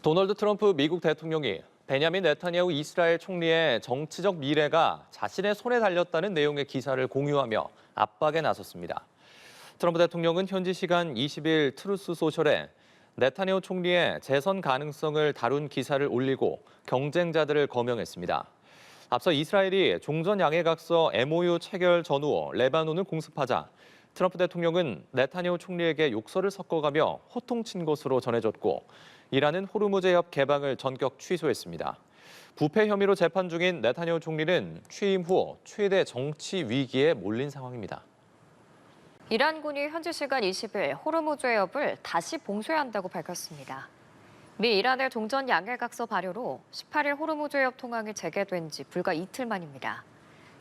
도널드 트럼프 미국 대통령이 베냐민 네타냐후 이스라엘 총리의 정치적 미래가 자신의 손에 달렸다는 내용의 기사를 공유하며 압박에 나섰습니다. 트럼프 대통령은 현지 시간 20일 트루스 소셜에 네타냐후 총리의 재선 가능성을 다룬 기사를 올리고 경쟁자들을 거명했습니다. 앞서 이스라엘이 종전 양해각서 MOU 체결 전후 레바논을 공습하자 트럼프 대통령은 네타냐후 총리에게 욕설을 섞어가며 호통친 것으로 전해졌고 이란은 호르무즈 해협 개방을 전격 취소했습니다. 부패 혐의로 재판 중인 네타냐후 총리는 취임 후 최대 정치 위기에 몰린 상황입니다. 이란군이 현지 시간 20일 호르무즈 해협을 다시 봉쇄한다고 밝혔습니다. 미 이란의 종전 양해각서 발효로 18일 호르무즈 해협 통항이 재개된 지 불과 이틀 만입니다.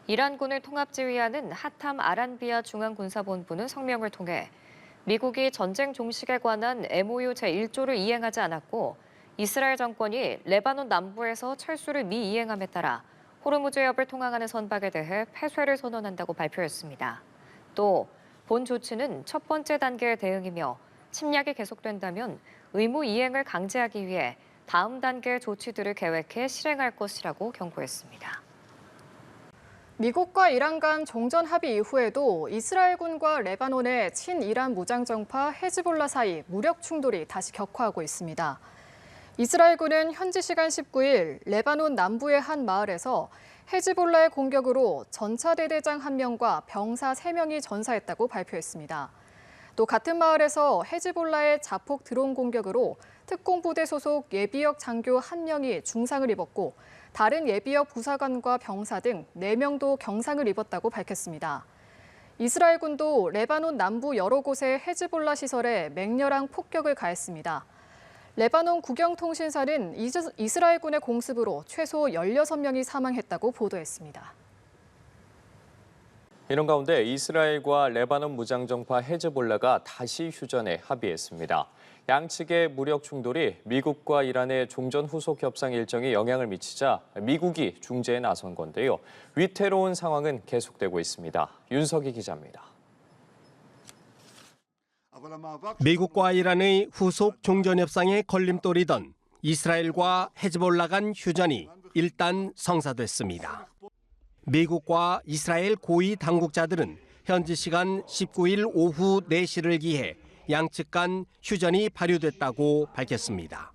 이란군을 통합지휘하는 하탐 아란비아 중앙군사본부는 성명을 통해 미국이 전쟁 종식에 관한 MOU 제1조를 이행하지 않았고 이스라엘 정권이 레바논 남부에서 철수를 미이행함에 따라 호르무즈 해협을 통항하는 선박에 대해 폐쇄를 선언한다고 발표했습니다. 또 본 조치는 첫 번째 단계의 대응이며 침략이 계속된다면 의무 이행을 강제하기 위해 다음 단계의 조치들을 계획해 실행할 것이라고 경고했습니다. 미국과 이란 간 종전 합의 이후에도 이스라엘군과 레바논의 친이란 무장정파 헤즈볼라 사이 무력 충돌이 다시 격화하고 있습니다. 이스라엘군은 현지 시간 19일 레바논 남부의 한 마을에서 헤즈볼라의 공격으로 전차대대장 1명과 병사 3명이 전사했다고 발표했습니다. 또 같은 마을에서 헤즈볼라의 자폭 드론 공격으로 특공부대 소속 예비역 장교 1명이 중상을 입었고 다른 예비역 부사관과 병사 등 4명도 경상을 입었다고 밝혔습니다. 이스라엘군도 레바논 남부 여러 곳의 헤즈볼라 시설에 맹렬한 폭격을 가했습니다. 레바논 국영통신사는 이스라엘군의 공습으로 최소 16명이 사망했다고 보도했습니다. 이런 가운데 이스라엘과 레바논 무장정파 헤즈볼라가 다시 휴전에 합의했습니다. 양측의 무력 충돌이 미국과 이란의 종전 후속 협상 일정에 영향을 미치자 미국이 중재에 나선 건데요. 위태로운 상황은 계속되고 있습니다. 윤석희 기자입니다. 미국과 이란의 후속 종전 협상에 걸림돌이던 이스라엘과 헤즈볼라 간 휴전이 일단 성사됐습니다. 미국과 이스라엘 고위 당국자들은 현지 시간 19일 오후 4시를 기해 양측 간 휴전이 발효됐다고 밝혔습니다.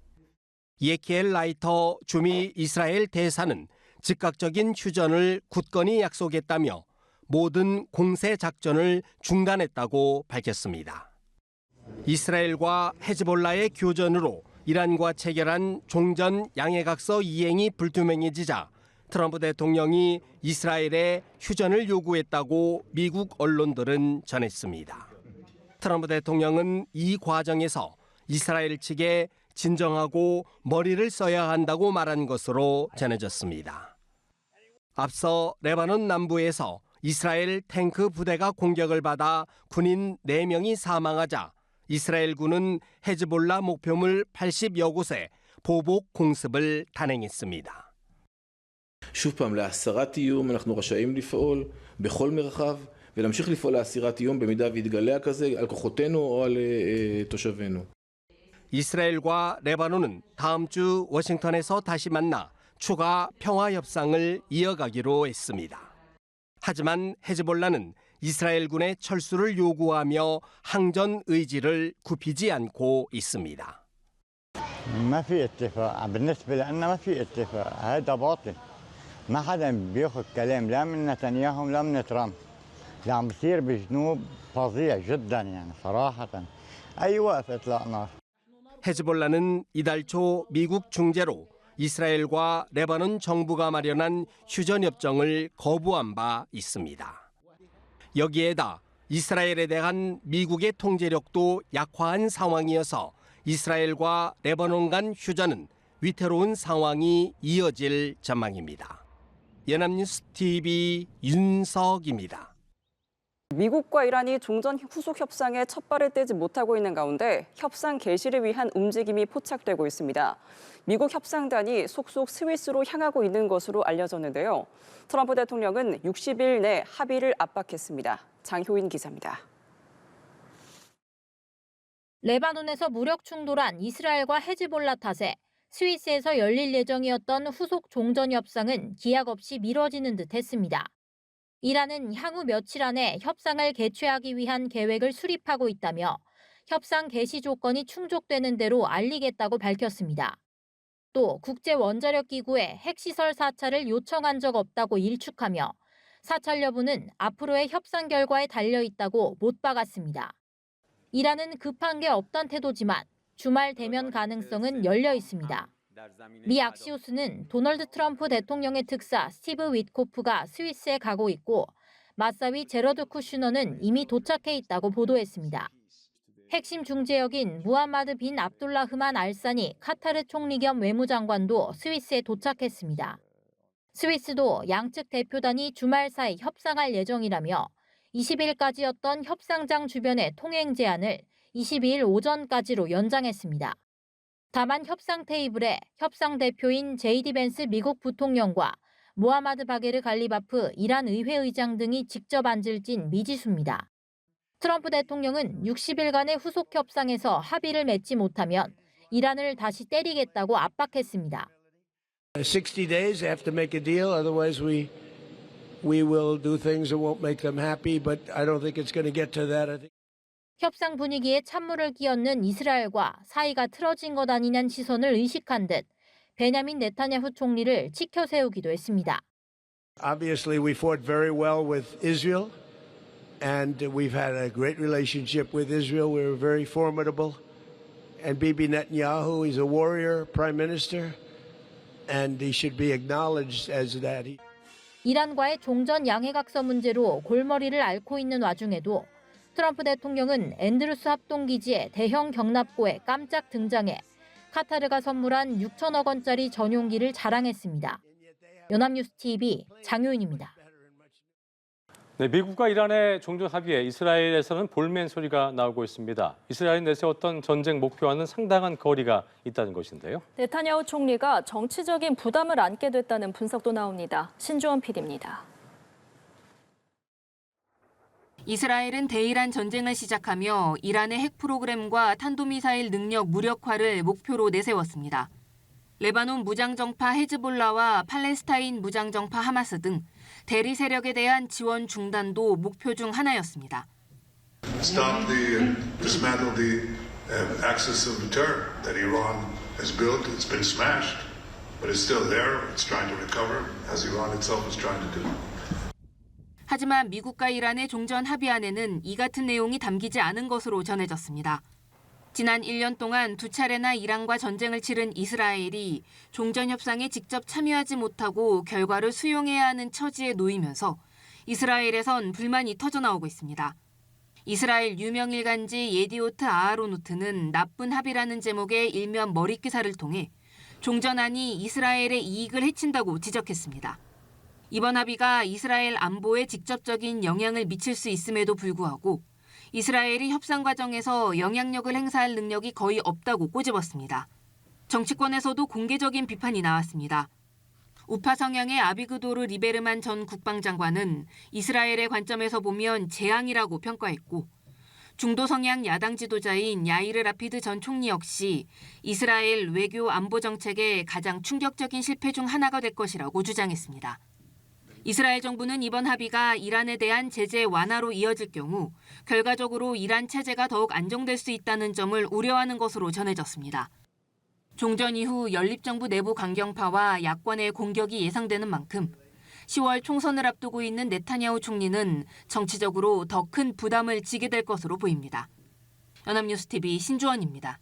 예키엘 라이터 주미 이스라엘 대사는 즉각적인 휴전을 굳건히 약속했다며 모든 공세 작전을 중단했다고 밝혔습니다. 이스라엘과 헤즈볼라의 교전으로 이란과 체결한 종전 양해각서 이행이 불투명해지자 트럼프 대통령이 이스라엘에 휴전을 요구했다고 미국 언론들은 전했습니다. 트럼프 대통령은 이 과정에서 이스라엘 측에 진정하고 머리를 써야 한다고 말한 것으로 전해졌습니다. 앞서 레바논 남부에서 이스라엘 탱크 부대가 공격을 받아 군인 4명이 사망하자 이스라엘군은 헤즈볼라 목표물 80여 곳에 보복 공습을 단행했습니다. שוב פעם, להסרת איום אנחנו רשאים לפעול בכל מרחב ולהמשיך לפעול להסירת איום במידה ויתגלה כזה על כוחותינו או על תושבינו. 이스라엘과 레바논은 다음 주 워싱턴에서 다시 만나 추가 평화 협상을 이어가기로 했습니다. 하지만 헤즈볼라는 이스라엘군의 철수를 요구하며 항전 의지를 굽히지 않고 있습니다. ما في اتفاق بالنسبة لنا ما في اتفاق هذا باطل ما حدا بياخذ كلام لا من نتنياهو لا من ترامب اللي عم بيصير بجنوب فظيع جدا يعني صراحة أي وقف إطلاق نار. 헤즈볼라는 이달 초 미국 중재로 이스라엘과 레바논 정부가 마련한 휴전협정을 거부한 바 있습니다. 여기에다 이스라엘에 대한 미국의 통제력도 약화한 상황이어서 이스라엘과 레바논 간 휴전은 위태로운 상황이 이어질 전망입니다. 연합뉴스 TV 윤석입니다. 미국과 이란이 종전 후속 협상에 첫 발을 떼지 못하고 있는 가운데 협상 개시를 위한 움직임이 포착되고 있습니다. 미국 협상단이 속속 스위스로 향하고 있는 것으로 알려졌는데요. 트럼프 대통령은 60일 내 합의를 압박했습니다. 장효인 기자입니다. 레바논에서 무력 충돌한 이스라엘과 헤즈볼라 탓에 스위스에서 열릴 예정이었던 후속 종전 협상은 기약 없이 미뤄지는 듯 했습니다. 이란은 향후 며칠 안에 협상을 개최하기 위한 계획을 수립하고 있다며 협상 개시 조건이 충족되는 대로 알리겠다고 밝혔습니다. 또 국제원자력기구에 핵시설 사찰을 요청한 적 없다고 일축하며 사찰 여부는 앞으로의 협상 결과에 달려있다고 못 박았습니다. 이란은 급한 게 없단 태도지만 주말 대면 가능성은 열려 있습니다. 미 악시오스는 도널드 트럼프 대통령의 특사 스티브 위트코프가 스위스에 가고 있고 맞사위 제러드 쿠슈너는 이미 도착해 있다고 보도했습니다. 핵심 중재역인 무함마드 빈 압둘라흐만 알사니 카타르 총리 겸 외무장관도 스위스에 도착했습니다. 스위스도 양측 대표단이 주말 사이 협상할 예정이라며 20일까지였던 협상장 주변의 통행 제한을 22일 오전까지로 연장했습니다. 다만 협상 테이블에 협상 대표인 제이디 벤스 미국 부통령과 모하마드 바게르 갈리바프 이란 의회의장 등이 직접 앉을 진 미지수입니다. 트럼프 대통령은 60일간의 후속 협상에서 합의를 맺지 못하면 이란을 다시 때리겠다고 압박했습니다. 60 days have to make a deal, otherwise we will do things that won't make them happy, but I don't think it's going to get to that. I think... 협상 분위기에 찬물을 끼얹는 이스라엘과 사이가 틀어진 것 아니냐는 시선을 의식한 듯 베냐민 네타냐후 총리를 치켜 세우기도 했습니다. Obviously we fought very well with Israel and we've had a great relationship with Israel. We were very formidable. And Bibi Netanyahu, he's a warrior prime minister and he should be acknowledged as that. 이란과의 종전 양해각서 문제로 골머리를 앓고 있는 와중에도 트럼프 대통령은 앤드루스 합동기지의 대형 경납고에 깜짝 등장해 카타르가 선물한 6천억 원짜리 전용기를 자랑했습니다. 연합뉴스 TV 장효인입니다. 네, 미국과 이란의 종전 합의에 이스라엘에서는 볼멘 소리가 나오고 있습니다. 이스라엘이 내세웠던 전쟁 목표와는 상당한 거리가 있다는 것인데요. 네타냐후 총리가 정치적인 부담을 안게 됐다는 분석도 나옵니다. 신주원 PD입니다. 이스라엘은 대이란 전쟁을 시작하며 이란의 핵 프로그램과 탄도미사일 능력 무력화를 목표로 내세웠습니다. 레바논 무장정파 헤즈볼라와 팔레스타인 무장정파 하마스 등 대리 세력에 대한 지원 중단도 목표 중 하나였습니다. Stop the dismantle the axis of terror that Iran has built. It's been smashed, but it's still there. It's trying to recover as Iran itself is trying to do. 하지만 미국과 이란의 종전 합의안에는 이 같은 내용이 담기지 않은 것으로 전해졌습니다. 지난 1년 동안 두 차례나 이란과 전쟁을 치른 이스라엘이 종전 협상에 직접 참여하지 못하고 결과를 수용해야 하는 처지에 놓이면서 이스라엘에선 불만이 터져나오고 있습니다. 이스라엘 유명 일간지 예디오트 아하로노트는 나쁜 합의라는 제목의 일면 머릿기사를 통해 종전안이 이스라엘의 이익을 해친다고 지적했습니다. 이번 합의가 이스라엘 안보에 직접적인 영향을 미칠 수 있음에도 불구하고 이스라엘이 협상 과정에서 영향력을 행사할 능력이 거의 없다고 꼬집었습니다. 정치권에서도 공개적인 비판이 나왔습니다. 우파 성향의 아비그도르 리베르만 전 국방장관은 이스라엘의 관점에서 보면 재앙이라고 평가했고 중도 성향 야당 지도자인 야이르 라피드 전 총리 역시 이스라엘 외교 안보 정책의 가장 충격적인 실패 중 하나가 될 것이라고 주장했습니다. 이스라엘 정부는 이번 합의가 이란에 대한 제재 완화로 이어질 경우 결과적으로 이란 체제가 더욱 안정될 수 있다는 점을 우려하는 것으로 전해졌습니다. 종전 이후 연립정부 내부 강경파와 야권의 공격이 예상되는 만큼 10월 총선을 앞두고 있는 네타냐후 총리는 정치적으로 더 큰 부담을 지게 될 것으로 보입니다. 연합뉴스TV 신주원입니다.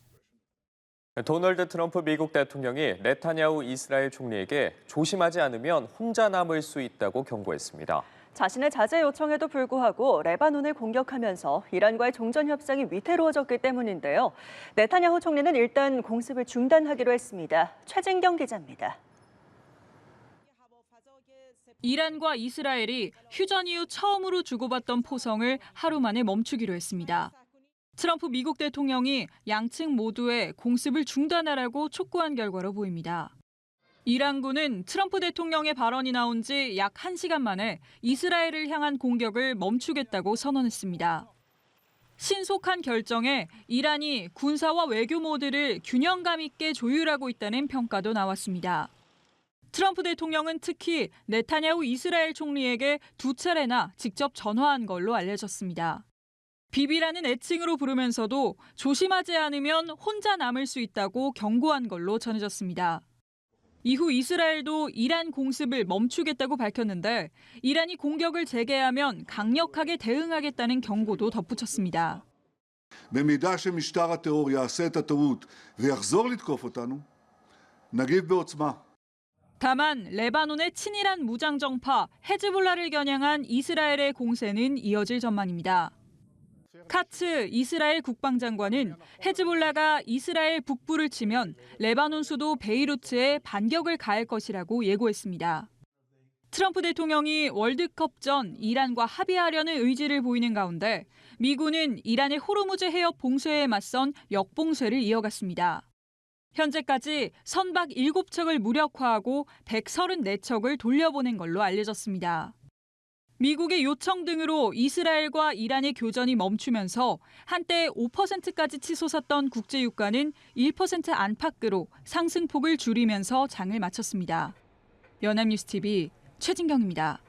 도널드 트럼프 미국 대통령이 네타냐후 이스라엘 총리에게 조심하지 않으면 혼자 남을 수 있다고 경고했습니다. 자신의 자제 요청에도 불구하고 레바논을 공격하면서 이란과의 종전 협상이 위태로워졌기 때문인데요. 네타냐후 총리는 일단 공습을 중단하기로 했습니다. 최진경 기자입니다. 이란과 이스라엘이 휴전 이후 처음으로 주고받던 포성을 하루 만에 멈추기로 했습니다. 트럼프 미국 대통령이 양측 모두의 공습을 중단하라고 촉구한 결과로 보입니다. 이란군은 트럼프 대통령의 발언이 나온 지 약 1시간 만에 이스라엘을 향한 공격을 멈추겠다고 선언했습니다. 신속한 결정에 이란이 군사와 외교 모드를 균형감 있게 조율하고 있다는 평가도 나왔습니다. 트럼프 대통령은 특히 네타냐후 이스라엘 총리에게 2차례나 직접 전화한 걸로 알려졌습니다. 비비라는 애칭으로 부르면서도 조심하지 않으면 혼자 남을 수 있다고 경고한 걸로 전해졌습니다. 이후 이스라엘도 이란 공습을 멈추겠다고 밝혔는데 이란이 공격을 재개하면 강력하게 대응하겠다는 경고도 덧붙였습니다. במידה שמשטר הטרור יעשה את הטעות ויחזור לתקוף אותנו, נגיב בעוצמה. 다만 레바논의 친이란 무장정파 헤즈볼라를 겨냥한 이스라엘의 공세는 이어질 전망입니다. 카츠 이스라엘 국방장관은 헤즈볼라가 이스라엘 북부를 치면 레바논 수도 베이루트에 반격을 가할 것이라고 예고했습니다. 트럼프 대통령이 월드컵 전 이란과 합의하려는 의지를 보이는 가운데 미군은 이란의 호르무즈 해협 봉쇄에 맞선 역봉쇄를 이어갔습니다. 현재까지 선박 7척을 무력화하고 134척을 돌려보낸 걸로 알려졌습니다. 미국의 요청 등으로 이스라엘과 이란의 교전이 멈추면서 한때 5%까지 치솟았던 국제유가는 1% 안팎으로 상승폭을 줄이면서 장을 마쳤습니다. 연합뉴스TV 최진경입니다.